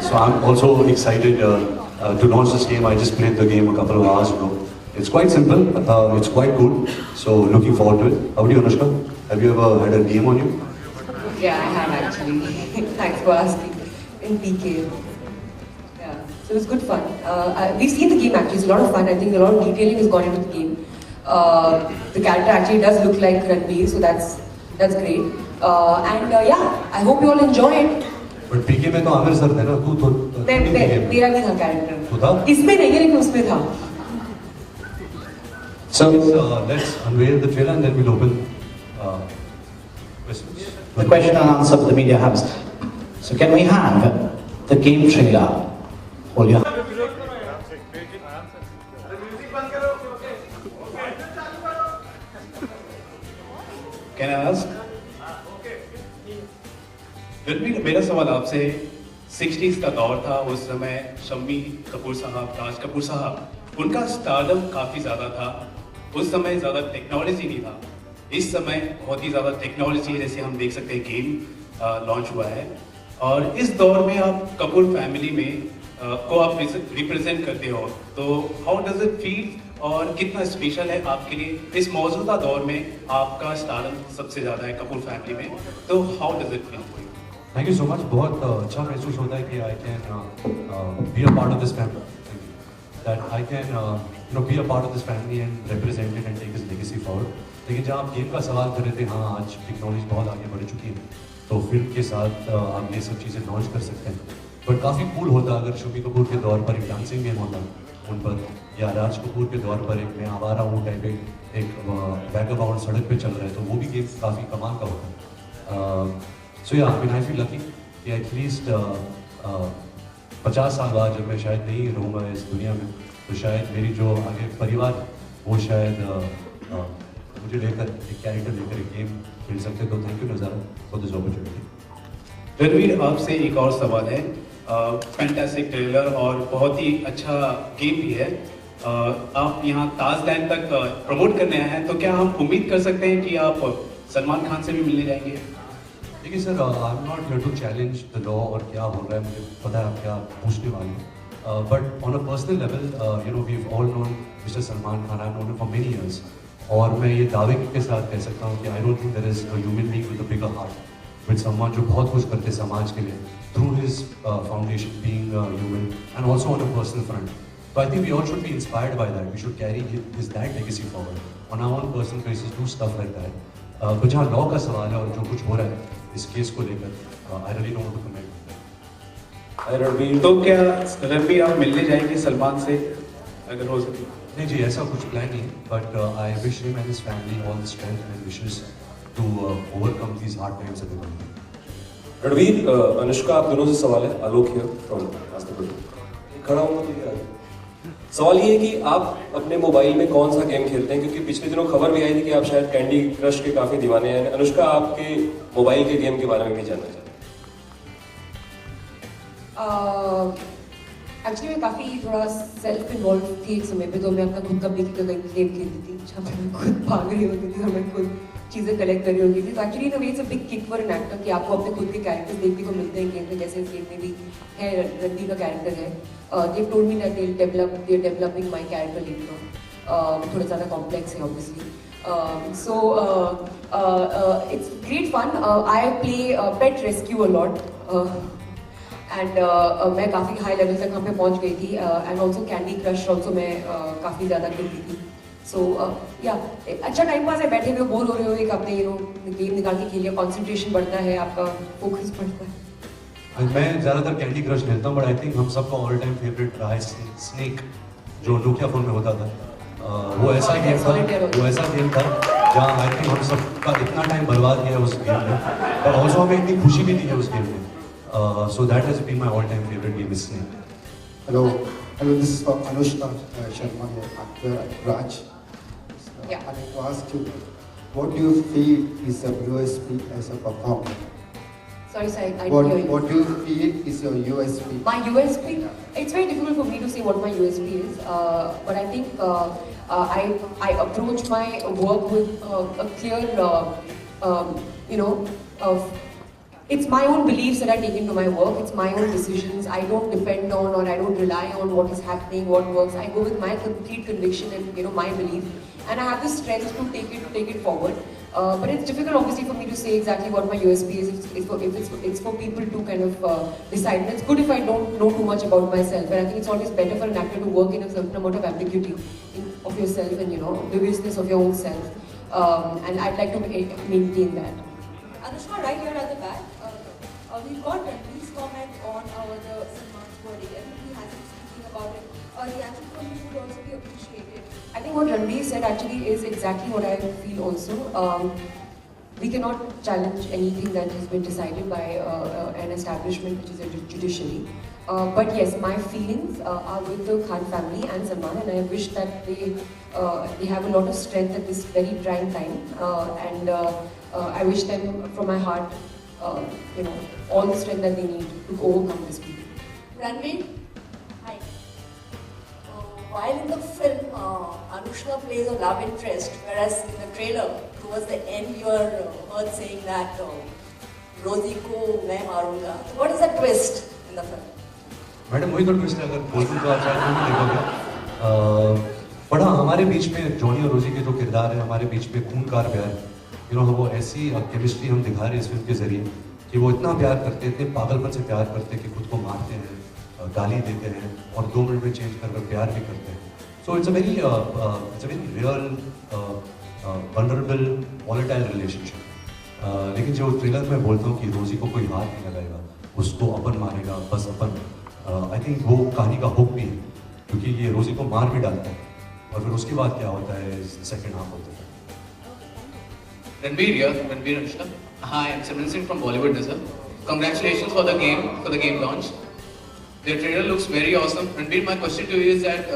So I'm also excited to launch this game. I just played the game a couple of hours ago. It's quite simple. It's quite good. So looking forward to it. How about you, Anushka? Have you ever had a game on you? Yeah, I have actually. Thanks for asking. In PK. Yeah, so it was good fun. We've seen the game actually. It's a lot of fun. I think a lot of detailing has gone into the game. The character actually does look like Ranbir, so that's great. Yeah, I hope you all enjoy it. But PK में तो Aamir sir थे ना, तू तो मेरा भी था character. तू था? इसमें नहीं है लेकिन उसमें था. So let's unveil the trailer and then we'll open questions. The question and answer for the media hubs. So can we have the game trailer? Hold your Can I ask? Ranbir, मेरा सवाल आपसे 60s का दौर था. उस समय शम्मी कपूर साहब, राज कपूर साहब, उनका स्टारडम काफ़ी ज़्यादा था. उस समय ज़्यादा टेक्नोलॉजी नहीं था. इस समय बहुत ही ज़्यादा टेक्नोलॉजी है, जैसे हम देख सकते हैं गेम लॉन्च हुआ है. और इस दौर में आप कपूर फैमिली में को आप रिप्रेजेंट करते हो, तो हाउ डज इट फील और कितना स्पेशल है आपके लिए इस मौजूदा दौर में? आपका स्टारडम सबसे ज़्यादा है कपूर फैमिली में, तो how does it feel? Thank you so much. बहुत अच्छा महसूस होता है कि I can be a part of this family. That I can be a part of this family and represent it and take his legacy forward. लेकिन जब आप game का सवाल कर रहे थे, हाँ आज टेक्नोलॉजी बहुत आगे बढ़ चुकी है, तो फिल्म के साथ आप ये सब चीज़ें लॉन्च कर सकते हैं. बट काफ़ी कूल होता अगर शम्मी कपूर के दौर पर एक डांसिंग गेम होता उन पर, या राज कपूर के दौर पर एक मैं आवारा हूँ टाइप एक वैगाबाउंड सड़क पे चल रहा है, तो वो भी गेम काफ़ी कमाल का होता. सो या I mean I feel lucky कि एटलीस्ट 50 साल बाद जब मैं शायद नहीं रहूँगा इस दुनिया में, तो शायद मेरी जो आगे परिवार है वो शायद मुझे लेकर एक कैरेक्टर लेकर एक गेम खेल सकते. तो थैंक यू नज़ारा फॉर दिस अपॉर्चुनिटी. रणबीर, आपसे एक और सवाल है. फैंटास्टिक ट्रेलर और बहुत ही अच्छा गेम भी है. आप यहाँ ताजलैंड तक प्रमोट करने आए हैं, तो क्या हम उम्मीद कर सकते हैं कि आप सलमान खान से भी मिलने जाएंगे? देखिए sir, I am not here to challenge the law और क्या हो रहा है, मुझे पता है आप क्या पूछने वाले हैं. But on a personal level we have all known Mr Salman Khan. I known for many years. और मैं ये दावे के साथ कह सकता हूँ कि I don't think there is a human being with a bigger heart, with someone जो बहुत कुछ करते समाज के लिए through his foundation Being Human and also on a personal front. So I think we all should be inspired by that. We should carry that legacy forward on our own personal basis, do stuff like that. But जहाँ law का सवाल है और जो कुछ हो रहा है इस केस को लेकर, I really don't want to comment. Ranbir, तो क्या रणबीर आप मिलने जाएंगे सलमान से अगर हो सके? नहीं जी, ऐसा कुछ प्लान नहीं है. But I wish him and his family all the strength and wishes to overcome these hard times that they're going through. Ranbir, Anushka, आप दोनों से सवाल है. आलोक हियर फ्रॉम आस्तापुर. खड़ा हूँ तो सवाल ये है कि आप अपने मोबाइल में कौन सा गेम खेलते हैं, क्योंकि पिछले दिनों खबर भी आई थी कि आप शायद कैंडी क्रश के काफी दीवाने हैं. अनुष्का, आपके मोबाइल के गेम के बारे में भी जानना चाहते हैं. एक्चुअली मैं काफ़ी थोड़ा सेल्फ इन्वॉल्व थी एक समय पे, तो मैं अपना खुद का भी गेम खेलती थी जहाँ पर मैं खुद भाग रही होती थी और मैं खुद चीज़ें कलेक्ट कर रही होती थी. तो actually in a way it's a big kick for an actor कि आपको अपने खुद के कैरेक्टर्स देखने को मिलते हैं गेम में, जैसे इस गेम में भी है. रणबीर का कैरेक्टर है. They told me that they are developing my character later on. थोड़ा ज़्यादा कॉम्प्लेक्स है obviously. So it's great fun. I play pet rescue a lot. And मैं काफ़ी हाई लेवल तक वहाँ पे पहुँच गई थी. And also candy crush also मैं काफ़ी ज़्यादा खेलती थी. सो या अच्छा टाइम पास है. बैठे हुए बोर हो रहे हो, एक आपने गेम निकाल के खेलिए, कॉन्सेंट्रेशन बढ़ता है, आपका फोकस बढ़ता है. मैं ज़्यादातर कैंडी क्रश खेलता हूँ, बट आई थिंक हम सबका ऑल टाइम फेवरेट रहा है स्नेक, जो नोकिया फ़ोन में होता था. वो ऐसा गेम था जहाँ आई थिंक हम सबका इतना टाइम बर्बाद किया उस गेम में, और ऑल्सो हमें इतनी खुशी भी दी है उस गेम में. So that has been my all-time favorite game, is Snake. Hello, this is Anushka Sharma, actor at Raj. Yeah. I'd like to ask you, what do you feel is a USP as a performer? Sorry, I didn't hear you. What do you feel is your USP? My USP? It's very difficult for me to say what my USP is, but I think I approach my work with a clear, it's my own beliefs that I take into my work. It's my own decisions. I don't depend on or I don't rely on what is happening, what works. I go with my complete conviction and my belief, and I have the strength to take it forward. But it's difficult, obviously, for me to say exactly what my USP is. It's for people to kind of decide. And it's good if I don't know too much about myself. And I think it's always better for an actor to work in a certain amount of ambiguity of yourself and obliviousness of your own self. And I'd like to maintain that. Anushka, right here at the back, we've got Ranveer's comment on the Salman's verdict. I think he has been speaking about it. Reaction from you would also be appreciated. I think what Ranveer said actually is exactly what I feel also. We cannot challenge anything that has been decided by an establishment which is a judiciary. But yes, my feelings are with the Khan family and Salman, and I wish that they have a lot of strength at this very trying time. And I wish them from my heart, all the strength that they need to overcome this period. Ranveer, hi. While in the film, Anushka plays a love interest, whereas in the trailer, towards the end, you are heard saying that Rosie ko main marunga. What is the twist in the film? Madam वही तो twist है, अगर बोल दूँ तो आप शायद वो भी देखोगे। पर हाँ, हमारे बीच में जॉनी और रोजी के जो किरदार है, हमारे बीच में खूनकार प्यार है। वो ऐसी केमिस्ट्री हम दिखा रहे हैं इस फिल्म के जरिए कि वो इतना प्यार करते हैं, इतने पागलपन से प्यार करते हैं कि खुद को मारते हैं, गाली देते हैं और 2 मिनट में चेंज कर प्यार भी करते हैं। So it's a very real vulnerable volatile relationship. लेकिन जो ट्रेलर में बोलता हूँ कि रोजी को कोई हाथ नहीं लगाएगा, उसको अपन मारेगा, बस अपन, आई थिंक वो कहानी का हुक भी है, क्योंकि ये रोजी को मार भी डालता है और फिर उसके बाद क्या होता है सेकेंड हाफ होता है। Ranveer here, Ranveer Anushka. Hi, I'm Simran Singh from Bollywood Nizar. Congratulations for the game launch. The trailer looks very awesome. Ranveer, my question to you is that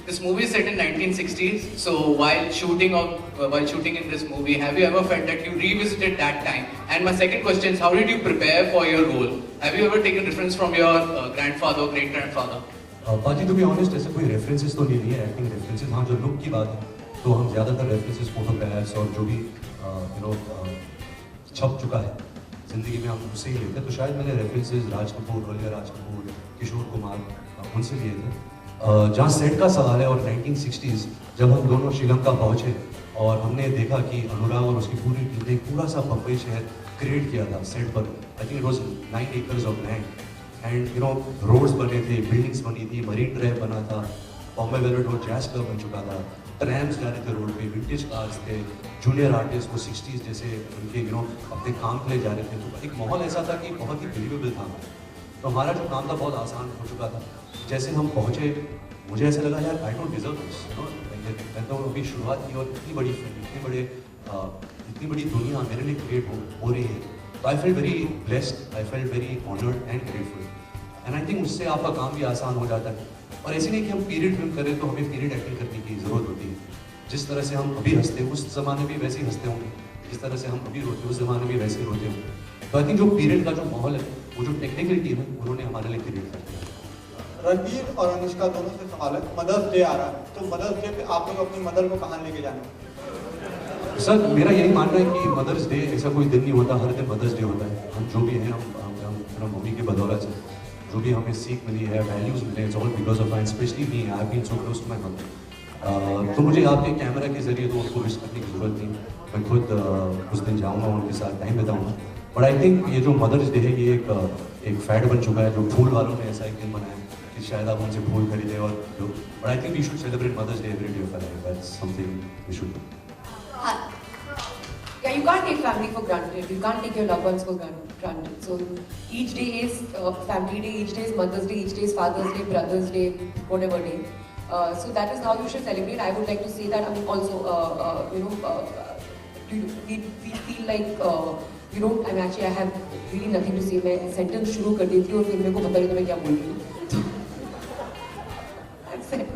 this movie is set in 1960s. So while shooting in this movie, have you ever felt that you revisited that time? And my second question is, how did you prepare for your role? Have you ever taken reference from your grandfather or great grandfather? बाजी to be honest ऐसे कोई references तो नहीं है, acting references. हाँ, जो look की बात है तो हम ज़्यादातर रेफरेंसेस फोटोग्राफ्स और जो भी छप चुका है जिंदगी में हम उससे ही लेते हैं। तो शायद मैंने रेफरेंसेस राज कपूर, वलिया राज कपूर, किशोर कुमार, उनसे लिए थे। जहाँ सेट का सवाल है और 1960s जब हम दोनों श्रीलंका पहुँचे और हमने देखा कि अनुराग और उसकी पूरी टीम ने पूरा सा बम्बई शहर क्रिएट किया था सेट पर। I think it was 9 acres of land and roads बने थे, बिल्डिंग्स बनी थी, मरीन ड्राइव बना था, Bombay Velvet road jazz club बन चुका था, ट्रैम्स जा रहे थे रोड पे, विंटेज कार्स थे, जूनियर आर्टिस्ट को 60s जैसे उनके अपने काम के लिए जा रहे थे। तो एक माहौल ऐसा था कि बहुत ही बिलीवेबल था हमारा। तो हमारा जो काम था बहुत आसान हो चुका था। जैसे हम पहुँचे मुझे ऐसा लगा यार आई डोंट डिजर्व दिस, मैं तो अभी शुरुआत की और इतनी बड़ी फिल्म, इतनी बड़ी दुनिया मेरे लिए क्रिएट हो रही है। तो I felt very blessed, I felt very honoured and grateful, and I think उससे आपका काम भी आसान हो जाता है। और ऐसे नहीं कि हम पीरियड फिल्म करें तो हमें पीरियड एक्टिंग करने की ज़रूरत होती है। जिस तरह से हम अभी हंसते हैं उस ज़माने में वैसे ही हंसते होंगे, जिस तरह से हम अभी रोते हैं उस ज़माने में वैसे ही रोते होंगे। तो आई थिंक जो पीरियड का जो माहौल है, वो जो टेक्निकल टीम है, उन्होंने हमारे लिए क्रिएट कर दिया। रणवीर और अनुष्का दोनों से सवाल है, मदर्स डे आ रहा है, तो मदर्स डे पे आप लोग अपनी मदर को कहाँ लेके जाना? सर मेरा यही मानना है कि मदर्स डे ऐसा कोई दिन नहीं होता, हर दिन मदर्स डे होता है। हम जो भी हैं हम मम्मी की बदौलत से जो भी हमें सीख मिली है, वैल्यूज मिले, it's all because of I, specially me, I have been so close to my mother. तो मुझे आपके कैमरा के जरिए तो उसको विश करने की जरूरत नहीं, मैं खुद उस दिन जाऊँगा, उनके साथ टाइम बिताऊँगा। बट आई थिंक ये जो मदर्स डे है ये एक फैड बन चुका है, जो फूल वालों ने ऐसा एक दिन बनाया कि शायद आप उनसे फूल खरीदें और जो, but I think we should celebrate Mother's Day every day of our life, that's something we should do. Yeah, you can't take family for granted. You can't take your loved ones for granted. So each day is family day, each day is Mother's Day, each day is Father's Day, Brother's Day, whatever day. So that is how you should celebrate. I would like to say that. I mean, also, we feel like I mean, actually, I have really nothing to say. मैं sentence शुरू कर देती हूँ और फिर मेरे को पता नहीं तो मैं क्या बोल रही हूँ. That's it.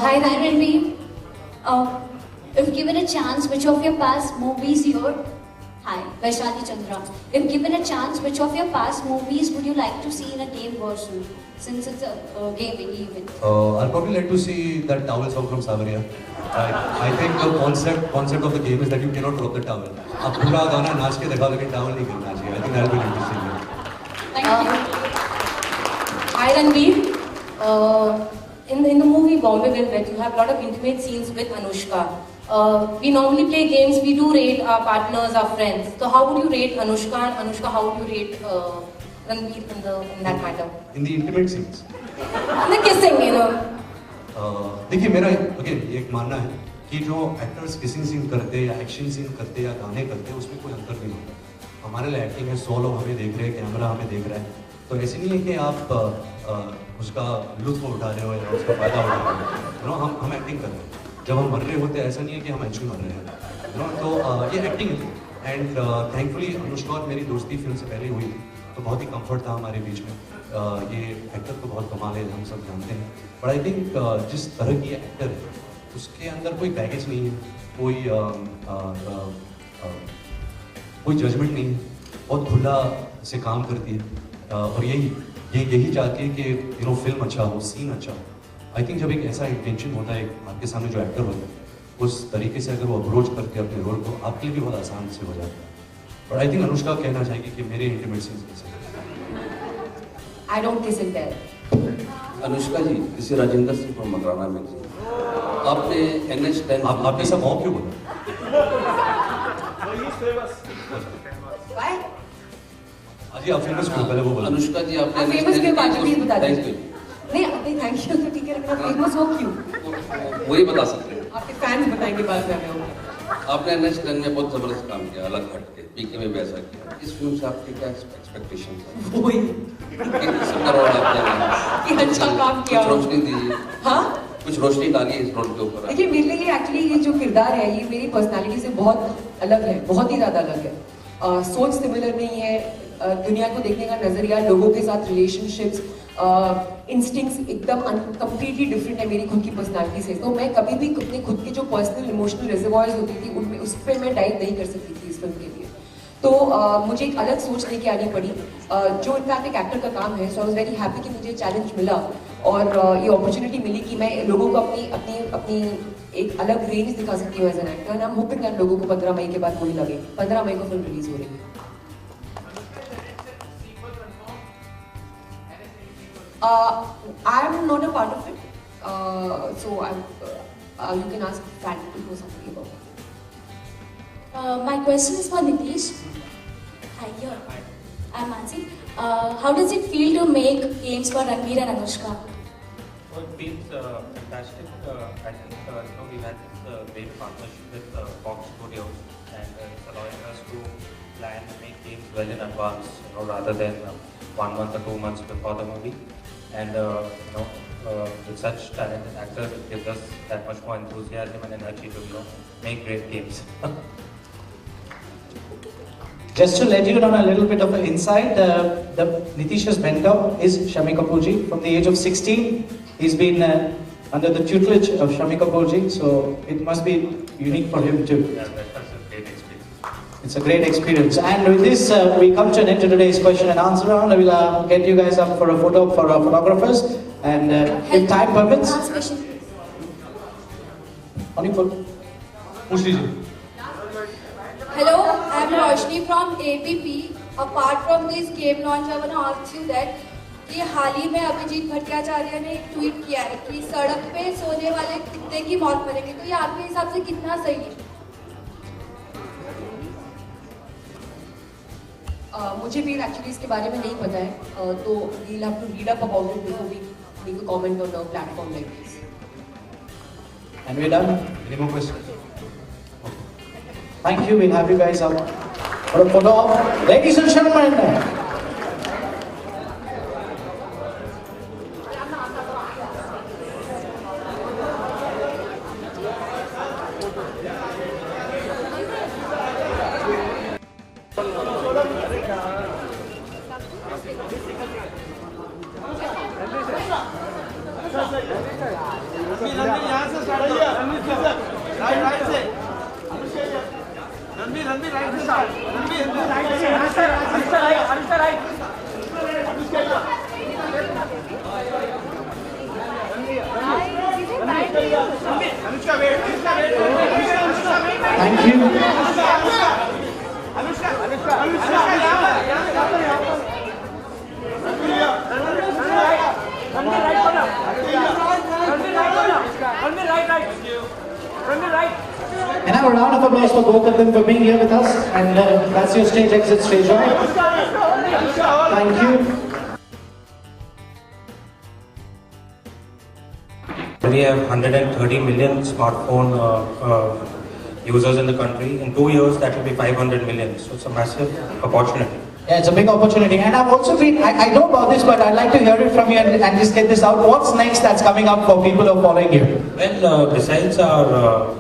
Hi, Ranveer. If given a chance, which of your past movies you would Hi, Vaishali Chandra. If given a chance, which of your past movies would you like to see in a game version? Since it's a gaming event. I'll probably like to see that towel song from Savaria. I think the concept of the game is that you cannot drop the towel. आप पूरा गाना नाच के दिखाओ लेकिन towel नहीं गिरना चाहिए. I think that will be interesting. Thank you. Hi Ranveer. In the movie Bombay Velvet, you have a lot of intimate scenes with Anushka. We normally play games, we do rate our partners, our friends. So how would you rate Anushka, and Anushka, how would you rate Ranveer in that matter? In the intimate scenes. In the kissing, you know. देखिए मेरा again ये एक मानना है कि जो actors kissing scene करते या एक्शन सीन करते या गाने करते हैं उसमें कोई अंतर नहीं होता. हमारे लिए एक्टिंग है, 100 लोग हमें देख रहे हैं, कैमरा हमें देख रहा है, तो ऐसे नहीं है कि आप उसका लुत्फ उठा रहे हो या उसका फायदा उठा रहे हो. हम एक्टिंग कर रहे हैं. जब हम मर रहे होते हैं ऐसा नहीं है कि हम एक्चुअली मर रहे हैं. तो ये एक्टिंग है. एंड थैंकफुली अनुष्का और मेरी दोस्ती फिल्म से पहले हुई थी, तो बहुत ही कंफर्ट था हमारे बीच में. ये एक्टर तो बहुत कमाल है, हम सब जानते हैं. बट आई थिंक जिस तरह की एक्टर है उसके अंदर कोई बैगेज नहीं है, कोई जजमेंट नहीं है, बहुत खुला से काम करती है. और यही चाहती है कि फिल्म अच्छा हो, सीन अच्छा हो. आई थिंक जब एक ऐसा इंटेंशन होता है आपके सामने जो एक्टर होता है उस तरीके से अगर वो अप्रोच करके अपने रोल को, आपके लिए भी बहुत आसान से हो जाता है. बट आई थिंक अनुष्का कहना चाहेगी कि मेरे इंटीमेट सीन्स कैसे. I don't kiss and tell. Anushka ji, किसी राजेंद्र सिंह को मकराना में आपने NH10 आपने सब मौक क्यों बोला? Why? अजी आप फेमस क्यों, पहले वो बोला. अनुष्का जी आपने फेमस के बारे में बता थैंक दीजिए. यू. नहीं अभी थैंक यू तो ठीक है, लेकिन फेमस हो क्यों? वही बता सकते हैं. आपके फैंस बताएंगे बाद में हमें. आपने NH10 में बहुत जबरदस्त काम किया, अलग हट के, पीके में भी ऐसा किया. इस फिल्म से आपके क्या एक्सपेक्टेशन है? वही 1 करोड़ आपने कि अच्छा काम किया. कुछ रोशनी दीजिए. हाँ, कुछ रोशनी डालिए इस रोल के ऊपर. देखिए मेरे लिए ये एक्चुअली ये जो किरदार है ये मेरी पर्सनालिटी से बहुत अलग है, बहुत ही ज़्यादा अलग है. सोच सिमिलर नहीं है, दुनिया को देखने का नजरिया, लोगों के साथ रिलेशनशिप्स, इंस्टिंक्ट्स एकदम कम्प्लीटली डिफरेंट है मेरी खुद की पर्सनालिटी से. तो मैं कभी भी अपने खुद के जो पर्सनल इमोशनल रिजर्वॉयर्स होती थी उनमें उस पर मैं डाइव नहीं कर सकती थी इस फिल्म के लिए. तो मुझे एक अलग सोच लेके आनी पड़ी, जो इनफैक्ट एक एक्टर का काम है. सो आई वाज वेरी हैप्पी कि मुझे चैलेंज मिला और ये अपॉर्चुनिटी मिली कि मैं लोगों को अपनी एक अलग रेंज दिखा सकती हूँ as an actor. And I am hoping that लोगों को 15 मई के बाद वही लगे. 15 मई को फिल्म रिलीज हो रही है. I am not a part of it, so you can ask Fran to know something about it. My question is for Nitish. Hi, here. I'm Mansi. How does it feel to make games for Ranveer and Anushka? Well, it feels fantastic. I think we've had this great partnership with Fox Studios, and it's allowing us to plan and make games well in advance, rather than 1 month or 2 months before the movie. And with such talented actors, it gives us that much more enthusiasm and energy to make great games. Just to let you know a little bit of an insight, Nitish's mentor is Shami Kapoorji. From the age of 16, he's been under the tutelage of Shami Kapoorji, so it must be unique for him too. Yeah, that's a great experience. It's a great experience. And with this, we come to an end to today's question and answer round. I will get you guys up for a photo for our photographers, and if time permits. Last question. Only for. पूछ लीजिए. Hello, I'm Roshni from ABP. Apart from this game launch, I want to ask you that कि हाल ही में अभिजीत भट्टाचार्य ने एक tweet किया है कि सड़क पे सोने वाले कुत्ते की मौत मरेंगे. तो ये आपके हिसाब से कितना सही है? मुझे भी एक्चुअली इसके बारे में नहीं पता है, तो we'll have to read up about it before we make a comment on a platform like this. And we're done. Any more questions? Thank you. We'll have you guys up for a photo. Ladies and gentlemen. Ranbir right से start. you. And have a round of applause for both of them for being here with us. And that's your stage exit, stage right. Thank you. We have 130 million smartphone users in the country. In 2 years, that will be 500 million. So it's a massive opportunity. Yeah, it's a big opportunity. And I've also been, I know about this, but I'd like to hear it from you and just get this out. What's next that's coming up for people who are following you? Well, besides our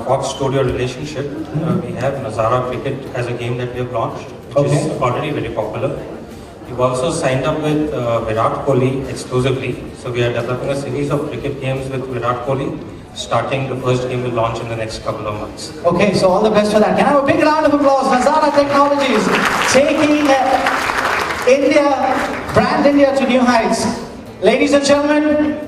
Fox Studio relationship, we have Nazara Cricket as a game that we have launched, which is already very popular. We've also signed up with Virat Kohli exclusively. So we are developing a series of cricket games with Virat Kohli. Starting the first game will launch in the next couple of months. Okay, so all the best for that. Can I have a big round of applause? Nazara Technologies taking brand India to new heights. Ladies and gentlemen,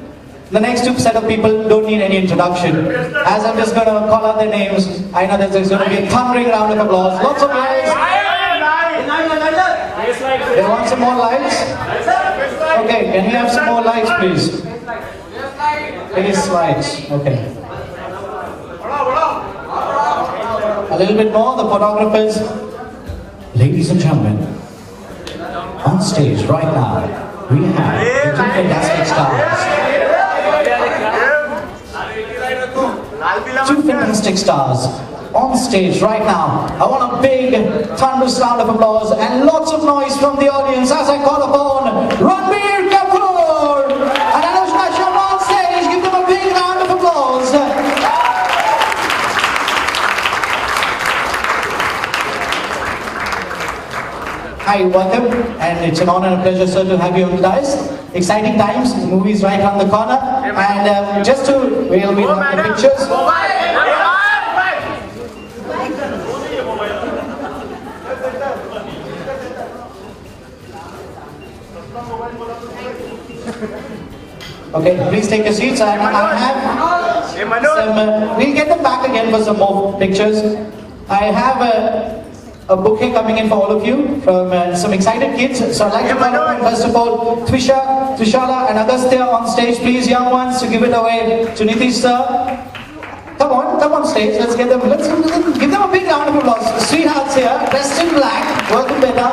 the next two set of people don't need any introduction. As I'm just going to call out their names, I know that there's going to be a thundering round of applause. Lots of noise. They want some more lights? Okay, can we have some more lights, please? Face lights, okay. A little bit more, the photographers. Ladies and gentlemen, on stage right now, we have the two fantastic stars. Two fantastic stars on stage right now. I want a big, thunderous round of applause and lots of noise from the audience as I call upon Ranbir Kapoor and Anushka Sharma on stage. Give them a big round of applause. Hi, welcome, and it's an honor and a pleasure, sir, to have you on the dais. Exciting times, the movie's right around the corner, and we'll be looking at pictures. Okay, please take your seats. I have some, we'll get them back again for some more pictures. I have a bouquet coming in for all of you from some excited kids. So I'd like to call upon, first of all, Trishala and Agastya on stage, please, young ones, to give it away to Nitish sir. Come on stage, let's give them a big round of applause. Sweethearts here, dressed in black, welcome beta.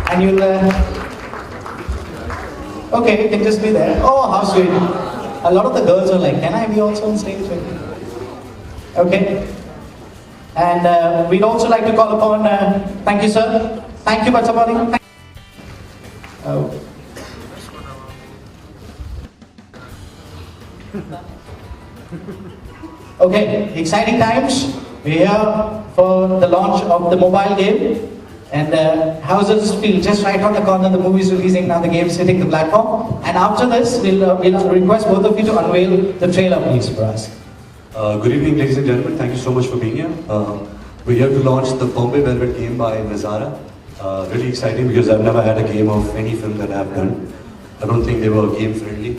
And you'll, okay, you can just be there. Oh, how sweet. A lot of the girls are like, can I be also on stage? Okay. And we'd also like to call upon, thank you sir. Thank you for supporting. Okay, exciting times. We're here for the launch of the mobile game. And how does this feel? Just right on the corner, the movie's releasing, now the game's hitting the platform. And after this, we'll request both of you to unveil the trailer, please, for us. Good evening, ladies and gentlemen. Thank you so much for being here. We're here to launch the Bombay Velvet game by Nazara. Really exciting because I've never had a game of any film that I've done. I don't think they were game friendly.